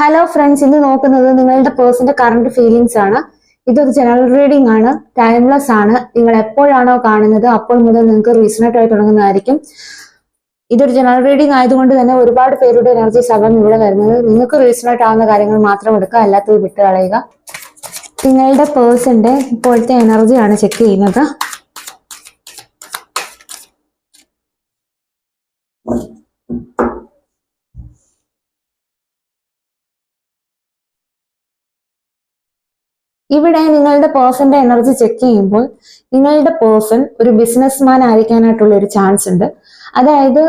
Hello friends, ഇന്ന് നോക്കുന്നത് നിങ്ങളുടെ പേഴ്സന്റെ കറണ്ട് ഫീലിംഗ്സ് ആണ്. ഇതൊരു ജനറൽ റീഡിംഗ് ആണ്, ടൈംലെസ് ആണ്. നിങ്ങൾ എപ്പോഴാണോ കാണുന്നത് അപ്പോൾ മുതൽ നിങ്ങൾക്ക് റീസണേറ്റ് ആയി തുടങ്ങുന്നതായിരിക്കും. ഇതൊരു ജനറൽ റീഡിംഗ് ആയതുകൊണ്ട് തന്നെ ഒരുപാട് പേരുടെ എനർജീസ് ആകാം ഇവിടെ വരുന്നത്. നിങ്ങൾക്ക് റീസണേറ്റ് ആവുന്ന കാര്യങ്ങൾ മാത്രം എടുക്കുക, അല്ലാത്തത് വിട്ട് കളയുക. നിങ്ങളുടെ പേഴ്സന്റെ ഇപ്പോഴത്തെ എനർജിയാണ് ചെക്ക് ചെയ്യുന്നത്. ഇവിടെ നിങ്ങളുടെ പേഴ്സന്റെ എനർജി ചെക്ക് ചെയ്യുമ്പോൾ നിങ്ങളുടെ പേഴ്സൺ ഒരു ബിസിനസ്മാൻ ആയിരിക്കാനായിട്ടുള്ള ഒരു ചാൻസ് ഉണ്ട്. അതായത്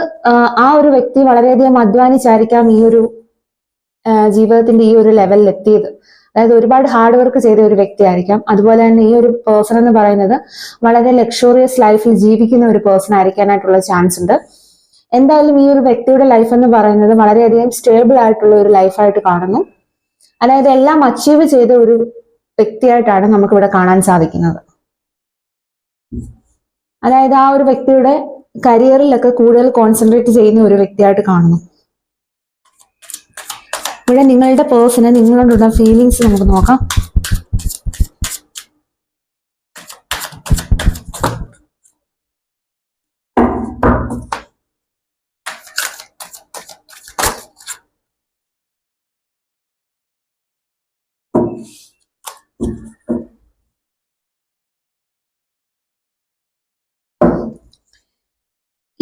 ആ ഒരു വ്യക്തി വളരെയധികം അധ്വാനിച്ചായിരിക്കാം ഈ ഒരു ജീവിതത്തിന്റെ ഈ ഒരു ലെവലിൽ എത്തിയത്. അതായത് ഒരുപാട് ഹാർഡ് വർക്ക് ചെയ്ത ഒരു വ്യക്തി ആയിരിക്കാം. അതുപോലെ തന്നെ ഈ ഒരു പേഴ്സൺ എന്ന് പറയുന്നത് വളരെ ലക്ഷറിയസ് ലൈഫിൽ ജീവിക്കുന്ന ഒരു പേഴ്സൺ ആയിരിക്കാനായിട്ടുള്ള ചാൻസ് ഉണ്ട്. എന്തായാലും ഈ ഒരു വ്യക്തിയുടെ ലൈഫ് എന്ന് പറയുന്നത് വളരെയധികം സ്റ്റേബിൾ ആയിട്ടുള്ള ഒരു ലൈഫായിട്ട് കാണുന്നു. അതായത് എല്ലാം അച്ചീവ് ചെയ്ത ഒരു വ്യക്തിയായിട്ടാണ് നമുക്ക് ഇവിടെ കാണാൻ സാധിക്കുന്നത്. അതായത് ആ ഒരു വ്യക്തിയുടെ കരിയറിലൊക്കെ കൂടുതൽ കോൺസെൻട്രേറ്റ് ചെയ്യുന്ന ഒരു വ്യക്തിയായിട്ട് കാണുന്നു. ഇവിടെ നിങ്ങളുടെ പേഴ്സണ് നിങ്ങളോടുള്ള ഫീലിങ്സ് നമുക്ക് നോക്കാം.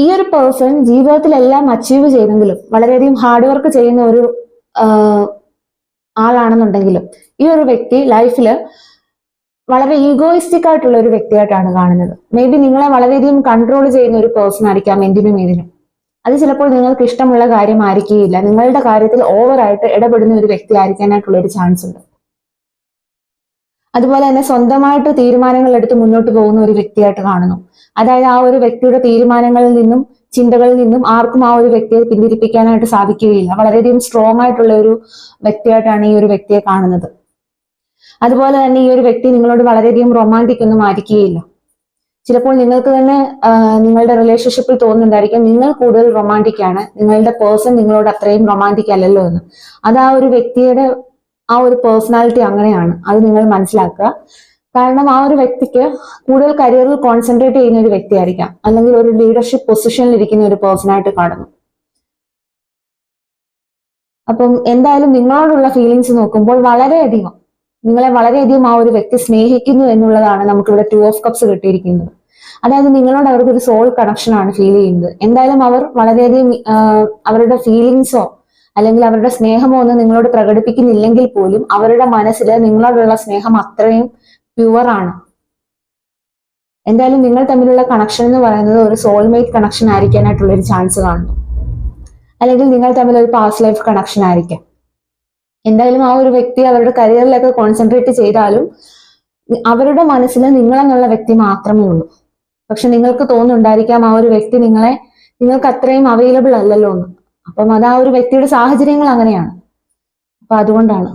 ഈ ഒരു പേഴ്സൺ ജീവിതത്തിലെല്ലാം അച്ചീവ് ചെയ്തെങ്കിലും വളരെയധികം ഹാർഡ് വർക്ക് ചെയ്യുന്ന ഒരു ആളാണെന്നുണ്ടെങ്കിലും ഈ ഒരു വ്യക്തി ലൈഫില് വളരെ ഈഗോയിസ്റ്റിക് ആയിട്ടുള്ള ഒരു വ്യക്തിയായിട്ടാണ് കാണുന്നത്. മേ ബി നിങ്ങളെ വളരെയധികം കൺട്രോൾ ചെയ്യുന്ന ഒരു പേഴ്സൺ ആയിരിക്കാം എന്തിനും ഏതിനും. അത് ചിലപ്പോൾ നിങ്ങൾക്ക് ഇഷ്ടമുള്ള കാര്യമായിരിക്കുകയില്ല. നിങ്ങളുടെ കാര്യത്തിൽ ഓവറായിട്ട് ഇടപെടുന്ന ഒരു വ്യക്തി ആയിരിക്കാനായിട്ടുള്ള ഒരു ചാൻസ് ഉണ്ട്. അതുപോലെ തന്നെ സ്വന്തമായിട്ട് തീരുമാനങ്ങൾ എടുത്ത് മുന്നോട്ട് പോകുന്ന ഒരു വ്യക്തിയായിട്ട് കാണുന്നു. അതായത് ആ ഒരു വ്യക്തിയുടെ തീരുമാനങ്ങളിൽ നിന്നും ചിന്തകളിൽ നിന്നും ആർക്കും ആ ഒരു വ്യക്തിയെ പിന്തിരിപ്പിക്കാനായിട്ട് സാധിക്കുകയില്ല. വളരെയധികം സ്ട്രോങ് ആയിട്ടുള്ള ഒരു വ്യക്തിയായിട്ടാണ് ഈ ഒരു വ്യക്തിയെ കാണുന്നത്. അതുപോലെ തന്നെ ഈ ഒരു വ്യക്തി നിങ്ങളോട് വളരെയധികം റൊമാൻറ്റിക് ഒന്നും ആയിരിക്കുകയില്ല. ചിലപ്പോൾ നിങ്ങൾക്ക് തന്നെ നിങ്ങളുടെ റിലേഷൻഷിപ്പിൽ തോന്നുന്നുണ്ടായിരിക്കും നിങ്ങൾ കൂടുതൽ റൊമാൻറ്റിക് ആണ്, നിങ്ങളുടെ പേഴ്സൺ നിങ്ങളോട് അത്രയും റൊമാൻറ്റിക് അല്ലല്ലോ എന്ന്. അത് ആ ഒരു വ്യക്തിയുടെ ആ ഒരു പേഴ്സണാലിറ്റി അങ്ങനെയാണ്, അത് നിങ്ങൾ മനസ്സിലാക്കുക. കാരണം ആ ഒരു വ്യക്തിക്ക് കൂടുതൽ കരിയറിൽ കോൺസെൻട്രേറ്റ് ചെയ്യുന്ന ഒരു വ്യക്തിയായിരിക്കാം, അല്ലെങ്കിൽ ഒരു ലീഡർഷിപ്പ് പൊസിഷനിൽ ഇരിക്കുന്ന ഒരു പേഴ്സണായിട്ട് കാണുന്നു. അപ്പം എന്തായാലും നിങ്ങളോടുള്ള ഫീലിങ്സ് നോക്കുമ്പോൾ നിങ്ങളെ വളരെയധികം ആ ഒരു വ്യക്തി സ്നേഹിക്കുന്നു എന്നുള്ളതാണ് നമുക്കിവിടെ 2 ഓഫ് കപ്സ് കിട്ടിയിരിക്കുന്നത്. അതായത് നിങ്ങളോട് അവർക്ക് ഒരു സോൾ കണക്ഷൻ ആണ് ഫീൽ ചെയ്യുന്നത്. എന്തായാലും അവർ വളരെയധികം അവരുടെ ഫീലിങ്സോ അല്ലെങ്കിൽ അവരുടെ സ്നേഹമോ ഒന്നും നിങ്ങളോട് പ്രകടിപ്പിക്കുന്നില്ലെങ്കിൽ പോലും അവരുടെ മനസ്സിൽ നിങ്ങളോടുള്ള സ്നേഹം അത്രയും പ്യുവർ ആണ്. എന്തായാലും നിങ്ങൾ തമ്മിലുള്ള കണക്ഷൻ എന്ന് പറയുന്നത് ഒരു സോൾമേറ്റ് കണക്ഷൻ ആയിരിക്കാനായിട്ടുള്ള ഒരു ചാൻസ് കാണുന്നു. അല്ലെങ്കിൽ നിങ്ങൾ തമ്മിൽ ഒരു പാസ്റ്റ് ലൈഫ് കണക്ഷൻ ആയിരിക്കാം. എന്തായാലും ആ ഒരു വ്യക്തി അവരുടെ കരിയറിലൊക്കെ കോൺസെൻട്രേറ്റ് ചെയ്താലും അവരുടെ മനസ്സിൽ നിങ്ങളെന്നുള്ള വ്യക്തി മാത്രമേ ഉള്ളൂ. പക്ഷെ നിങ്ങൾക്ക് തോന്നുന്നുണ്ടായിരിക്കാം ആ ഒരു വ്യക്തി നിങ്ങൾക്ക് അത്രയും അവൈലബിൾ അല്ലല്ലോ എന്ന്. അപ്പം അത് ആ ഒരു വ്യക്തിയുടെ സാഹചര്യങ്ങൾ അങ്ങനെയാണ്. അപ്പൊ അതുകൊണ്ടാണ്.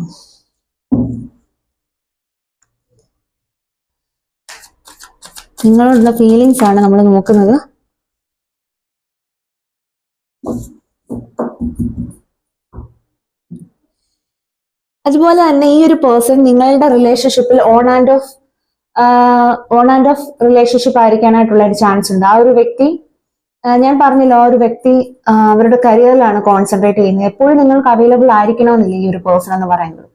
നിങ്ങളോടുള്ള ഫീലിങ്സ് ആണ് നമ്മൾ നോക്കുന്നത്. അതുപോലെ തന്നെ ഈ ഒരു പേഴ്സൺ നിങ്ങളുടെ റിലേഷൻഷിപ്പിൽ ഓൺ ആൻഡ് ഓഫ് റിലേഷൻഷിപ്പ് ആയിരിക്കാനായിട്ടുള്ള ഒരു ചാൻസ് ഉണ്ട്. ആ ഒരു വ്യക്തി ഞാൻ പറഞ്ഞല്ലോ, ആ ഒരു വ്യക്തി അവരുടെ കരിയറിലാണ് കോൺസെൻട്രേറ്റ് ചെയ്യുന്നത്. എപ്പോഴും നിങ്ങൾക്ക് അവൈലബിൾ ആയിരിക്കണമെന്നില്ല ഈ ഒരു പേഴ്സൺ എന്ന് പറയുന്നത്.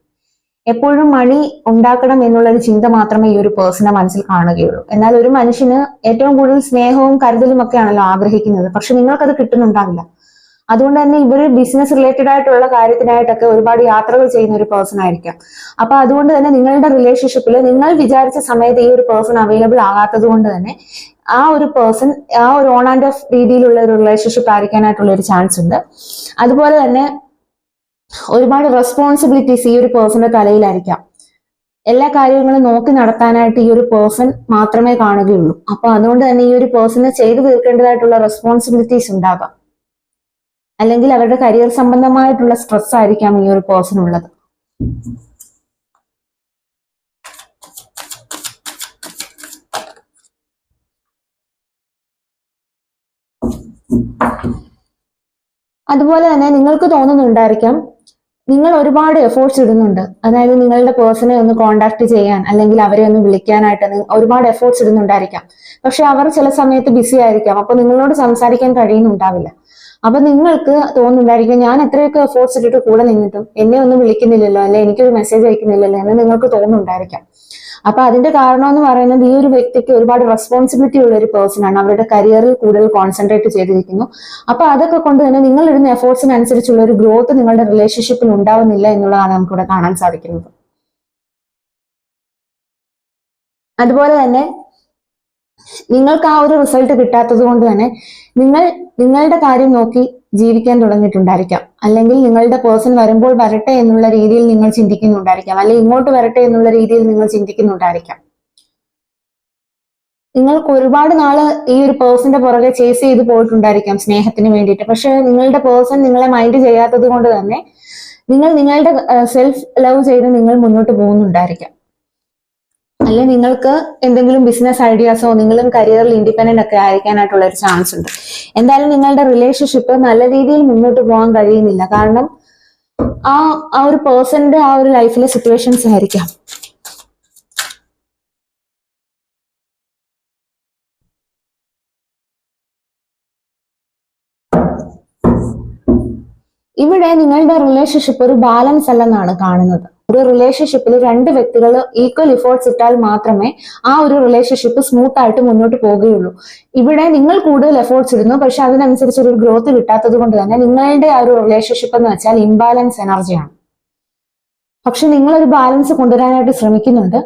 എപ്പോഴും മണി ഉണ്ടാക്കണം എന്നുള്ളൊരു ചിന്ത മാത്രമേ ഈ ഒരു പേഴ്സണെ മനസ്സിൽ കാണുകയുള്ളൂ. എന്നാൽ ഒരു മനുഷ്യന് ഏറ്റവും കൂടുതൽ സ്നേഹവും കരുതലും ഒക്കെയാണല്ലോ ആഗ്രഹിക്കുന്നത്. പക്ഷെ നിങ്ങൾക്കത് കിട്ടുന്നുണ്ടാവില്ല. അതുകൊണ്ട് തന്നെ ഇവര് ബിസിനസ് റിലേറ്റഡ് ആയിട്ടുള്ള കാര്യത്തിനായിട്ടൊക്കെ ഒരുപാട് യാത്രകൾ ചെയ്യുന്ന ഒരു പേഴ്സൺ ആയിരിക്കാം. അപ്പൊ അതുകൊണ്ട് തന്നെ നിങ്ങളുടെ റിലേഷൻഷിപ്പിൽ നിങ്ങൾ വിചാരിച്ച സമയത്ത് ഈ ഒരു പേഴ്സൺ അവൈലബിൾ ആകാത്തത് കൊണ്ട് തന്നെ ആ ഒരു പേഴ്സൺ ആ ഒരു ഓൺ ആൻഡ് ഓഫ് രീതിയിലുള്ള ഒരു റിലേഷൻഷിപ്പ് ആയിരിക്കാനായിട്ടുള്ള ഒരു ചാൻസ് ഉണ്ട്. അതുപോലെ തന്നെ ഒരുപാട് റെസ്പോൺസിബിലിറ്റീസ് ഈ ഒരു പേഴ്സന്റെ തലയിലായിരിക്കാം. എല്ലാ കാര്യങ്ങളും നോക്കി നടത്താനായിട്ട് ഈ ഒരു പേഴ്സൺ മാത്രമേ കാണുകയുള്ളൂ. അപ്പൊ അതുകൊണ്ട് തന്നെ ഈ ഒരു പേഴ്സണ് ചെയ്തു തീർക്കേണ്ടതായിട്ടുള്ള റെസ്പോൺസിബിലിറ്റീസ് ഉണ്ടാകാം. അല്ലെങ്കിൽ അവരുടെ കരിയർ സംബന്ധമായിട്ടുള്ള സ്ട്രെസ് ആയിരിക്കാം ഈ ഒരു പേഴ്സൺ ഉള്ളത്. അതുപോലെ തന്നെ നിങ്ങൾക്ക് തോന്നുന്നുണ്ടായിരിക്കാം നിങ്ങൾ ഒരുപാട് എഫേർട്സ് ഇടുന്നുണ്ട്. അതായത് നിങ്ങളുടെ പേഴ്സണെ ഒന്ന് കോണ്ടാക്ട് ചെയ്യാൻ അല്ലെങ്കിൽ അവരെ ഒന്ന് വിളിക്കാനായിട്ട് ഒരുപാട് എഫേർട്സ് ഇടുന്നുണ്ടായിരിക്കാം. പക്ഷെ അവർ ചില സമയത്ത് ബിസി ആയിരിക്കാം. അപ്പൊ നിങ്ങളോട് സംസാരിക്കാൻ കഴിയുന്നുണ്ടാവില്ല. അപ്പൊ നിങ്ങൾക്ക് തോന്നുന്നുണ്ടായിരിക്കും, ഞാൻ എത്രയൊക്കെ എഫേർട്സ് ഇട്ടിട്ട് കൂടെ നിന്നിട്ടും എന്നെ ഒന്നും വിളിക്കുന്നില്ലല്ലോ, അല്ലെ എനിക്കൊരു മെസ്സേജ് അയക്കുന്നില്ലല്ലോ എന്ന് നിങ്ങൾക്ക് തോന്നുന്നുണ്ടായിരിക്കാം. അപ്പൊ അതിന്റെ കാരണം എന്ന് പറയുന്നത്, ഈ ഒരു വ്യക്തിക്ക് ഒരുപാട് റെസ്പോൺസിബിലിറ്റി ഉള്ള ഒരു പേഴ്സൺ ആണ്. അവരുടെ കരിയറിൽ കൂടുതൽ കോൺസെൻട്രേറ്റ് ചെയ്തിരിക്കുന്നു. അപ്പൊ അതൊക്കെ കൊണ്ട് തന്നെ നിങ്ങൾ ഇടുന്ന എഫേർട്സിനനുസരിച്ചുള്ള ഒരു ഗ്രോത്ത് നിങ്ങളുടെ റിലേഷൻഷിപ്പിൽ ഉണ്ടാവുന്നില്ല എന്നുള്ളതാണ് നമുക്കിവിടെ കാണാൻ സാധിക്കുന്നത്. അതുപോലെ തന്നെ നിങ്ങൾക്ക് ആ ഒരു റിസൾട്ട് കിട്ടാത്തത് കൊണ്ട് തന്നെ നിങ്ങൾ നിങ്ങളുടെ കാര്യം നോക്കി ജീവിക്കാൻ തുടങ്ങിയിട്ടുണ്ടായിരിക്കാം. അല്ലെങ്കിൽ നിങ്ങളുടെ പേഴ്സൺ വരുമ്പോൾ വരട്ടെ എന്നുള്ള രീതിയിൽ നിങ്ങൾ ചിന്തിക്കുന്നുണ്ടായിരിക്കാം, അല്ലെങ്കിൽ ഇങ്ങോട്ട് വരട്ടെ എന്നുള്ള രീതിയിൽ നിങ്ങൾ ചിന്തിക്കുന്നുണ്ടായിരിക്കാം. നിങ്ങൾക്ക് ഒരുപാട് നാള് ഈ ഒരു പേഴ്സന്റെ പുറകെ ചേസ് ചെയ്ത് പോയിട്ടുണ്ടായിരിക്കാം സ്നേഹത്തിന് വേണ്ടിയിട്ട്. പക്ഷെ നിങ്ങളുടെ പേഴ്സൺ നിങ്ങളെ മൈൻഡ് ചെയ്യാത്തത് കൊണ്ട് തന്നെ നിങ്ങൾ നിങ്ങളുടെ സെൽഫ് ലവ് ചെയ്ത് നിങ്ങൾ മുന്നോട്ട് പോകുന്നുണ്ടായിരിക്കാം. അല്ലെ നിങ്ങൾക്ക് എന്തെങ്കിലും ബിസിനസ് ഐഡിയാസോ നിങ്ങളും കരിയറിൽ ഇൻഡിപെൻഡന്റ് ഒക്കെ ആയിരിക്കാനായിട്ടുള്ള ഒരു ചാൻസ് ഉണ്ട്. എന്തായാലും നിങ്ങളുടെ റിലേഷൻഷിപ്പ് നല്ല രീതിയിൽ മുന്നോട്ട് പോകാൻ കഴിയുന്നില്ല. കാരണം ആ ആ ഒരു പേഴ്സന്റെ ആ ഒരു ലൈഫിലെ സിറ്റുവേഷൻസ് ആയിരിക്കാം. ഇവിടെ നിങ്ങളുടെ റിലേഷൻഷിപ്പ് ഒരു ബാലൻസ് അല്ലെന്നാണ് കാണുന്നത്. ഒരു റിലേഷൻഷിപ്പിൽ രണ്ട് വ്യക്തികൾ ഈക്വൽ ഇഫോർട്ട്സ് ഇട്ടാൽ മാത്രമേ ആ ഒരു റിലേഷൻഷിപ്പ് സ്മൂത്ത് ആയിട്ട് മുന്നോട്ട് പോവുകയുള്ളൂ. ഇവിടെ നിങ്ങൾ കൂടുതൽ എഫോർട്ട്സ് ഇടുന്നു, പക്ഷെ അതിനനുസരിച്ച് ഒരു ഗ്രോത്ത് കിട്ടാത്തത് കൊണ്ട് തന്നെ നിങ്ങളുടെ ആ ഒരു റിലേഷൻഷിപ്പ് എന്ന് വെച്ചാൽ ഇംബാലൻസ് എനർജിയാണ്. പക്ഷെ നിങ്ങളൊരു ബാലൻസ് കൊണ്ടുവരാനായിട്ട് ശ്രമിക്കുന്നുണ്ട്,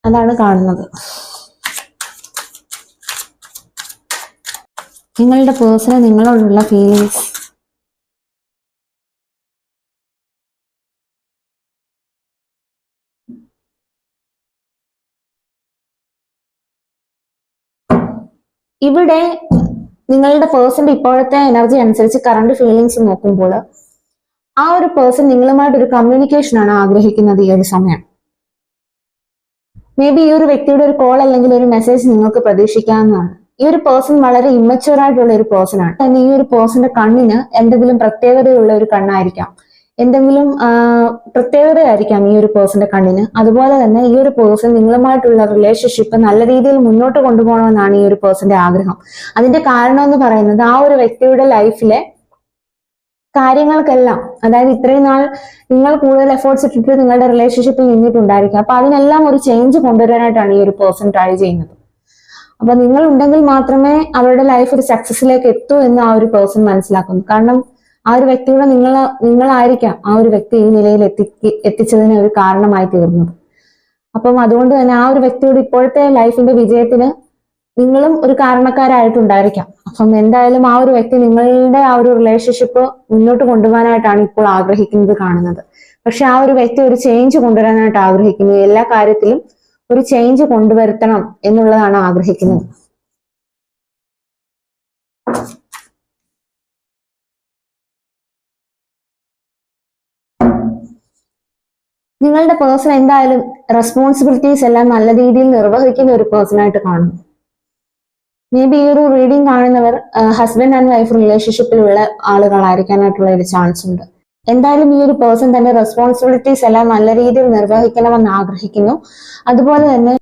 അതാണ് കാണുന്നത്. നിങ്ങളുടെ പേഴ്സണൽ നിങ്ങളോടുള്ള ഫീലിങ്സ്. ഇവിടെ നിങ്ങളുടെ പേഴ്സന്റെ ഇപ്പോഴത്തെ എനർജി അനുസരിച്ച് കറണ്ട് ഫീലിങ്സ് നോക്കുമ്പോൾ ആ ഒരു പേഴ്സൺ നിങ്ങളുമായിട്ട് ഒരു കമ്മ്യൂണിക്കേഷൻ ആണ് ആഗ്രഹിക്കുന്നത് ഈ ഒരു സമയം. മേ ബി ഈ ഒരു വ്യക്തിയുടെ ഒരു കോൾ അല്ലെങ്കിൽ ഒരു മെസ്സേജ് നിങ്ങൾക്ക് പ്രതീക്ഷിക്കാവുന്നതാണ്. ഈ ഒരു പേഴ്സൺ വളരെ ഇമ്മച്യൂർ ആയിട്ടുള്ള ഒരു പേഴ്സൺ ആണ്. തന്നെ ഈ ഒരു പേഴ്സന്റെ കണ്ണിന് എന്തെങ്കിലും പ്രത്യേകതയുള്ള ഒരു കണ്ണായിരിക്കാം, എന്തെങ്കിലും പ്രത്യേകതയായിരിക്കാം ഈ ഒരു പേഴ്സന്റെ കണ്ണിന്. അതുപോലെ തന്നെ ഈ ഒരു പേഴ്സൺ നിങ്ങളുമായിട്ടുള്ള റിലേഷൻഷിപ്പ് നല്ല രീതിയിൽ മുന്നോട്ട് കൊണ്ടുപോകണമെന്നാണ് ഈ ഒരു പേഴ്സന്റെ ആഗ്രഹം. അതിന്റെ കാരണം എന്ന് പറയുന്നത്, ആ ഒരു വ്യക്തിയുടെ ലൈഫിലെ കാര്യങ്ങൾക്കെല്ലാം, അതായത് ഇത്രയും നാൾ നിങ്ങൾ കൂടുതൽ എഫേർട്സ് ഇട്ടിട്ട് നിങ്ങളുടെ റിലേഷൻഷിപ്പിൽ നിന്നിട്ടുണ്ടായിരിക്കും. അപ്പൊ അതിനെല്ലാം ഒരു ചേഞ്ച് കൊണ്ടുവരാനായിട്ടാണ് ഈ ഒരു പേഴ്സൺ ട്രൈ ചെയ്യുന്നത്. അപ്പൊ നിങ്ങൾ ഉണ്ടെങ്കിൽ മാത്രമേ അവരുടെ ലൈഫ് ഒരു സക്സസിലേക്ക് എത്തൂ എന്ന് ആ ഒരു പേഴ്സൺ മനസ്സിലാക്കുന്നു. കാരണം ആ ഒരു വ്യക്തിയുടെ നിങ്ങളായിരിക്കാം ആ ഒരു വ്യക്തി ഈ നിലയിൽ എത്തിച്ചതിന് ഒരു കാരണമായി തീർന്നത്. അപ്പം അതുകൊണ്ട് തന്നെ ആ ഒരു വ്യക്തിയുടെ ഇപ്പോഴത്തെ ലൈഫിന്റെ വിജയത്തിന് നിങ്ങളും ഒരു കാരണക്കാരായിട്ടുണ്ടായിരിക്കാം. അപ്പം എന്തായാലും ആ ഒരു വ്യക്തി നിങ്ങളുടെ ആ ഒരു റിലേഷൻഷിപ്പ് മുന്നോട്ട് കൊണ്ടുപോകാനായിട്ടാണ് ഇപ്പോൾ ആഗ്രഹിക്കുന്നത് കാണുന്നത്. പക്ഷെ ആ ഒരു വ്യക്തി ഒരു ചേഞ്ച് കൊണ്ടുവരാനായിട്ട് ആഗ്രഹിക്കുന്നു. എല്ലാ കാര്യത്തിലും ഒരു ചേഞ്ച് കൊണ്ടുവരുത്തണം എന്നുള്ളതാണ് ആഗ്രഹിക്കുന്നത്. നിങ്ങളുടെ പേഴ്സൺ എന്തായാലും റെസ്പോൺസിബിലിറ്റീസ് എല്ലാം നല്ല രീതിയിൽ നിർവഹിക്കുന്ന ഒരു പേഴ്സൺ ആയിട്ട് കാണുന്നു. മേ ബി ഈ ഒരു റീഡിംഗ് കാണുന്നവർ ഹസ്ബൻഡ് ആൻഡ് വൈഫ് റിലേഷൻഷിപ്പിലുള്ള ആളുകളായിരിക്കാനായിട്ടുള്ള ഒരു ചാൻസ് ഉണ്ട്. എന്തായാലും ഈ ഒരു പേഴ്സൺ തന്റെ റെസ്പോൺസിബിലിറ്റീസ് എല്ലാം നല്ല രീതിയിൽ നിർവഹിക്കണമെന്ന് ആഗ്രഹിക്കുന്നു. അതുപോലെ തന്നെ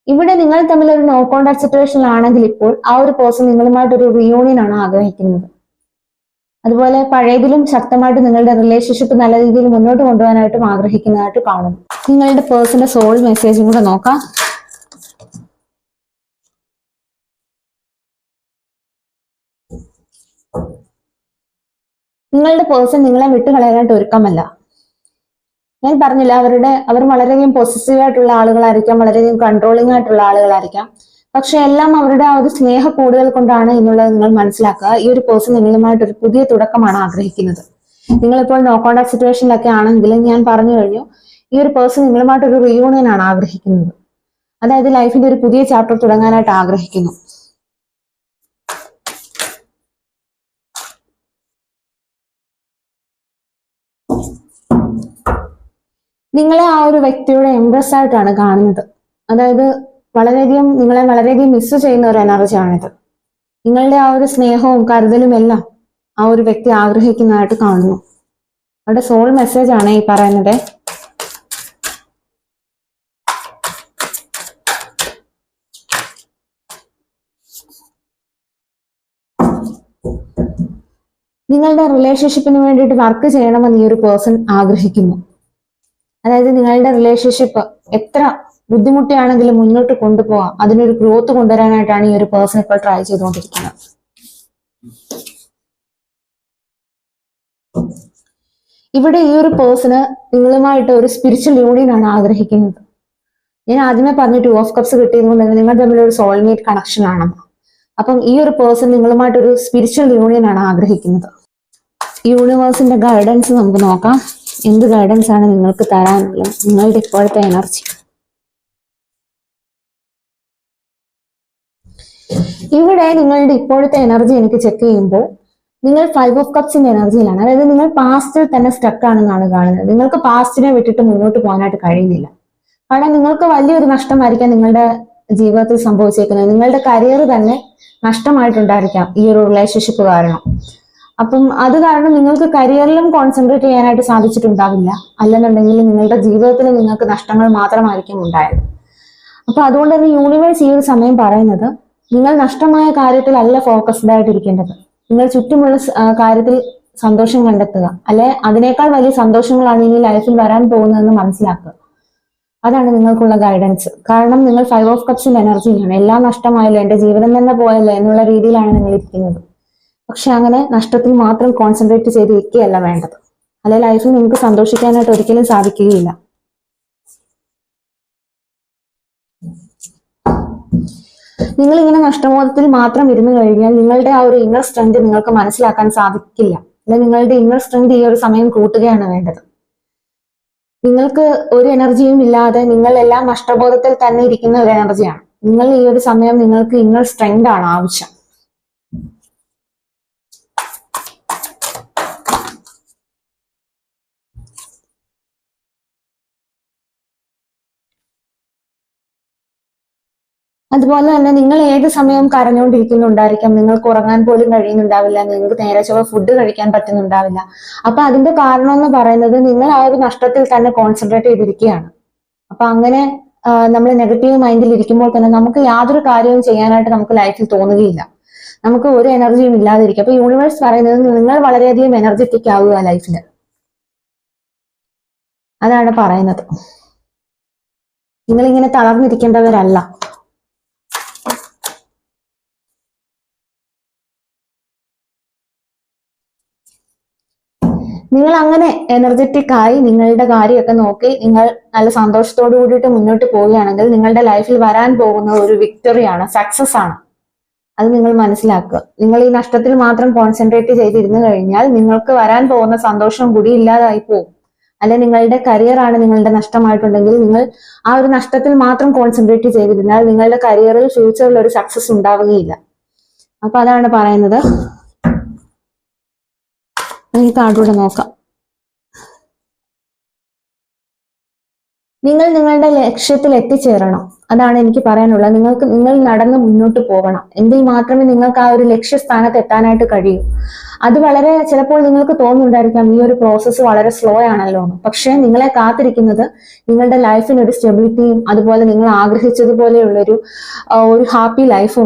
ഇവിടെ നിങ്ങൾ തമ്മിൽ ഒരു നോ കോണ്ടാക്ട് സിറ്റുവേഷനിലാണെങ്കിൽ ഇപ്പോൾ ആ ഒരു പേഴ്സൺ നിങ്ങളുമായിട്ടൊരു റിയൂണിയൻ ആണ് ആഗ്രഹിക്കുന്നത്. അതുപോലെ പഴയതിലും ശക്തമായിട്ട് നിങ്ങളുടെ റിലേഷൻഷിപ്പ് നല്ല രീതിയിൽ മുന്നോട്ട് കൊണ്ടുപോകാനായിട്ടും ആഗ്രഹിക്കുന്നതായിട്ട് കാണുന്നു. നിങ്ങളുടെ പേഴ്സന്റെ സോൾ മെസ്സേജും കൂടെ നോക്കാം. നിങ്ങളുടെ പേഴ്സൺ നിങ്ങളെ വിട്ടുകളയാനായിട്ട് ഒരുക്കമല്ല. ഞാൻ പറഞ്ഞില്ല, അവർ വളരെയധികം പോസിറ്റീവ് ആയിട്ടുള്ള ആളുകളായിരിക്കാം, വളരെയധികം കൺട്രോളിംഗ് ആയിട്ടുള്ള ആളുകളായിരിക്കാം. പക്ഷെ എല്ലാം അവരുടെ ആ ഒരു സ്നേഹ കൂടുതൽ കൊണ്ടാണ് എന്നുള്ളത് നിങ്ങൾ മനസ്സിലാക്കുക. ഈ ഒരു പേഴ്സൺ നിങ്ങളുമായിട്ട് ഒരു പുതിയ തുടക്കമാണ് ആഗ്രഹിക്കുന്നത്. നിങ്ങളിപ്പോൾ നോ കോണ്ടാക്ട് സിറ്റുവേഷനിലൊക്കെ ആണെങ്കിലും ഞാൻ പറഞ്ഞു കഴിഞ്ഞു, ഈ ഒരു പേഴ്സൺ നിങ്ങളുമായിട്ട് ഒരു റിയൂണിയൻ ആണ് ആഗ്രഹിക്കുന്നത്. അതായത് ലൈഫിന്റെ ഒരു പുതിയ ചാപ്റ്റർ തുടങ്ങാനായിട്ട് ആഗ്രഹിക്കുന്നു. നിങ്ങളെ ആ ഒരു വ്യക്തിയുടെ എംപ്രസ് ആയിട്ടാണ് കാണുന്നത്. അതായത് നിങ്ങളെ വളരെയധികം മിസ് ചെയ്യുന്ന ഒരു എനർജിയാണിത്. നിങ്ങളുടെ ആ ഒരു സ്നേഹവും കരുതലും എല്ലാം ആ ഒരു വ്യക്തി ആഗ്രഹിക്കുന്നതായിട്ട് കാണുന്നു. അവിടെ സോൾ മെസ്സേജ് ആണ് ഈ പറയുന്നത്. നിങ്ങളുടെ റിലേഷൻഷിപ്പിന് വേണ്ടിയിട്ട് വർക്ക് ചെയ്യണമെന്ന് ഈ ഒരു പേഴ്സൺ ആഗ്രഹിക്കുന്നു. അതായത് നിങ്ങളുടെ റിലേഷൻഷിപ്പ് എത്ര ബുദ്ധിമുട്ടിയാണെങ്കിലും മുന്നോട്ട് കൊണ്ടുപോകാം, അതിനൊരു ഗ്രോത്ത് കൊണ്ടുവരാനായിട്ടാണ് ഈ ഒരു പേഴ്സൺ ഇപ്പോൾ ട്രൈ ചെയ്തുകൊണ്ടിരിക്കുന്നത്. ഇവിടെ ഈ ഒരു പേഴ്സണ് നിങ്ങളുമായിട്ട് ഒരു സ്പിരിച്വൽ യൂണിയൻ ആണ് ആഗ്രഹിക്കുന്നത്. ഞാൻ ആദ്യമേ പറഞ്ഞു 2 ഓഫ് കപ്സ് കിട്ടിയത് കൊണ്ട് നിങ്ങൾ തമ്മിൽ ഒരു സോൾമേറ്റ് കണക്ഷൻ ആണ്. അപ്പം ഈ ഒരു പേഴ്സൺ നിങ്ങളുമായിട്ട് ഒരു സ്പിരിച്വൽ യൂണിയൻ ആണ് ആഗ്രഹിക്കുന്നത്. യൂണിവേഴ്സിന്റെ ഗൈഡൻസ് നമുക്ക് നോക്കാം. എന്ത് ഗൈഡൻസ് ആണ് നിങ്ങൾക്ക് തരാനുള്ളത് നിങ്ങളുടെ ഇപ്പോഴത്തെ എനർജി? ഇവിടെ നിങ്ങളുടെ ഇപ്പോഴത്തെ എനർജി എനിക്ക് ചെക്ക് ചെയ്യുമ്പോൾ നിങ്ങൾ 5 ഓഫ് കപ്സിന്റെ എനർജിയിലാണ്. അതായത് നിങ്ങൾ പാസ്റ്റിൽ തന്നെ സ്റ്റക്ക് ആണെന്നാണ് കാണുന്നത്. നിങ്ങൾക്ക് പാസ്റ്റിനെ വിട്ടിട്ട് മുന്നോട്ട് പോകാനായിട്ട് കഴിയുന്നില്ല. കാരണം നിങ്ങൾക്ക് വലിയൊരു നഷ്ടമായിരിക്കാം നിങ്ങളുടെ ജീവിതത്തിൽ സംഭവിച്ചേക്കുന്നത്. നിങ്ങളുടെ കരിയർ തന്നെ നഷ്ടമായിട്ടുണ്ടായിരിക്കാം ഈ ഒരു റിലേഷൻഷിപ്പ് കാരണം. അപ്പം അത് കാരണം നിങ്ങൾക്ക് കരിയറിലും കോൺസെൻട്രേറ്റ് ചെയ്യാനായിട്ട് സാധിച്ചിട്ടുണ്ടാവില്ല. അല്ലെന്നുണ്ടെങ്കിൽ നിങ്ങളുടെ ജീവിതത്തിൽ നിങ്ങൾക്ക് നഷ്ടങ്ങൾ മാത്രമായിരിക്കും ഉണ്ടായത്. അപ്പൊ അതുകൊണ്ട് തന്നെ യൂണിവേഴ്സ് ഈ ഒരു സമയം പറയുന്നത് നിങ്ങൾ നഷ്ടമായ കാര്യത്തിലല്ല ഫോക്കസ്ഡ് ആയിട്ടിരിക്കേണ്ടത്. നിങ്ങൾ ചുറ്റുമുള്ള കാര്യത്തിൽ സന്തോഷം കണ്ടെത്തുക, അല്ലെ അതിനേക്കാൾ വലിയ സന്തോഷങ്ങളാണ് ഇനി ലൈഫിൽ വരാൻ പോകുന്നതെന്ന് മനസ്സിലാക്കുക. അതാണ് നിങ്ങൾക്കുള്ള ഗൈഡൻസ്. കാരണം നിങ്ങൾ 5 ഓഫ് കപ്സിന്റെ എനർജിയിലാണ്. എല്ലാം നഷ്ടമായല്ലോ, എന്റെ ജീവിതം തന്നെ പോയല്ലോ എന്നുള്ള രീതിയിലാണ് നിങ്ങൾ ഇരിക്കുന്നത്. പക്ഷെ അങ്ങനെ നഷ്ടത്തിൽ മാത്രം കോൺസെൻട്രേറ്റ് ചെയ്തിരിക്കുകയല്ല വേണ്ടത്. അല്ലെ ലൈഫിൽ നിങ്ങൾക്ക് സന്തോഷിക്കാനായിട്ട് ഒരിക്കലും സാധിക്കുകയില്ല. നിങ്ങൾ ഇങ്ങനെ നഷ്ടബോധത്തിൽ മാത്രം ഇരുന്നു കഴിഞ്ഞാൽ നിങ്ങളുടെ ആ ഒരു ഇന്നർ സ്ട്രെങ്ത് നിങ്ങൾക്ക് മനസ്സിലാക്കാൻ സാധിക്കില്ല. അല്ലെ നിങ്ങളുടെ ഇന്നർ സ്ട്രെങ്ത് ഈ ഒരു സമയം കൂട്ടുകയാണ് വേണ്ടത്. നിങ്ങൾക്ക് ഒരു എനർജിയും ഇല്ലാതെ നിങ്ങൾ എല്ലാം നഷ്ടബോധത്തിൽ തന്നെ ഇരിക്കുന്ന ഒരു എനർജിയാണ്. നിങ്ങൾ ഈ ഒരു സമയം നിങ്ങൾക്ക് ഇന്നർ സ്ട്രെങ്ത് ആണ് ആവശ്യം. അതുപോലെ തന്നെ നിങ്ങൾ ഏത് സമയവും കരഞ്ഞുകൊണ്ടിരിക്കുന്നുണ്ടായിരിക്കാം. നിങ്ങൾക്ക് ഉറങ്ങാൻ പോലും കഴിയുന്നുണ്ടാവില്ല. നിങ്ങൾക്ക് നേരെ ചൊവ്വ ഫുഡ് കഴിക്കാൻ പറ്റുന്നുണ്ടാവില്ല. അപ്പൊ അതിന്റെ കാരണം എന്ന് പറയുന്നത് നിങ്ങൾ ആ ഒരു നഷ്ടത്തിൽ തന്നെ കോൺസെൻട്രേറ്റ് ചെയ്തിരിക്കുകയാണ്. അപ്പൊ അങ്ങനെ നമ്മൾ നെഗറ്റീവ് മൈൻഡിൽ ഇരിക്കുമ്പോൾ തന്നെ നമുക്ക് യാതൊരു കാര്യവും ചെയ്യാനായിട്ട് നമുക്ക് ലൈഫിൽ തോന്നുകയില്ല. നമുക്ക് ഒരു എനർജിയും ഇല്ലാതിരിക്കും. അപ്പൊ യൂണിവേഴ്സ് പറയുന്നത് നിങ്ങൾ വളരെയധികം എനർജറ്റിക് ആവുക ലൈഫിൽ. അതാണ് പറയുന്നത്. നിങ്ങളിങ്ങനെ തളർന്നിരിക്കേണ്ടവരല്ല. നിങ്ങൾ അങ്ങനെ എനർജറ്റിക് ആയി നിങ്ങളുടെ കാര്യമൊക്കെ നോക്കി നിങ്ങൾ നല്ല സന്തോഷത്തോടു കൂടിയിട്ട് മുന്നോട്ട് പോവുകയാണെങ്കിൽ നിങ്ങളുടെ ലൈഫിൽ വരാൻ പോകുന്ന ഒരു വിക്ടറിയാണ്, സക്സസ് ആണ്. അത് നിങ്ങൾ മനസ്സിലാക്കുക. നിങ്ങൾ ഈ നഷ്ടത്തിൽ മാത്രം കോൺസെൻട്രേറ്റ് ചെയ്തിരുന്നു കഴിഞ്ഞാൽ നിങ്ങൾക്ക് വരാൻ പോകുന്ന സന്തോഷം കൂടി ഇല്ലാതായി പോകും. അല്ലെ നിങ്ങളുടെ കരിയർ ആണ് നിങ്ങളുടെ നഷ്ടമായിട്ടുണ്ടെങ്കിൽ നിങ്ങൾ ആ ഒരു നഷ്ടത്തിൽ മാത്രം കോൺസെൻട്രേറ്റ് ചെയ്തിരുന്നാൽ നിങ്ങളുടെ കരിയറിൽ ഫ്യൂച്ചറിൽ ഒരു സക്സസ് ഉണ്ടാവുകയില്ല. അപ്പൊ അതാണ് പറയുന്നത്. നമുക്ക് കാർഡൂടെ നോക്കാം. നിങ്ങൾ നിങ്ങളുടെ ലക്ഷ്യത്തിൽ എത്തിച്ചേരണം. അതാണ് എനിക്ക് പറയാനുള്ളത്. നിങ്ങൾ നടന്ന് മുന്നോട്ട് പോകണം. എങ്കിൽ മാത്രമേ നിങ്ങൾക്ക് ആ ഒരു ലക്ഷ്യസ്ഥാനത്ത് എത്താനായിട്ട് കഴിയൂ. അത് വളരെ ചിലപ്പോൾ നിങ്ങൾക്ക് തോന്നുന്നുണ്ടായിരിക്കാം ഈ ഒരു പ്രോസസ്സ് വളരെ സ്ലോ ആണല്ലോ എന്ന്. പക്ഷെ നിങ്ങളെ കാത്തിരിക്കുന്നത് നിങ്ങളുടെ ലൈഫിന് ഒരു സ്റ്റെബിലിറ്റിയും അതുപോലെ നിങ്ങൾ ആഗ്രഹിച്ചതുപോലെയുള്ളൊരു ഹാപ്പി ലൈഫുമാണ്.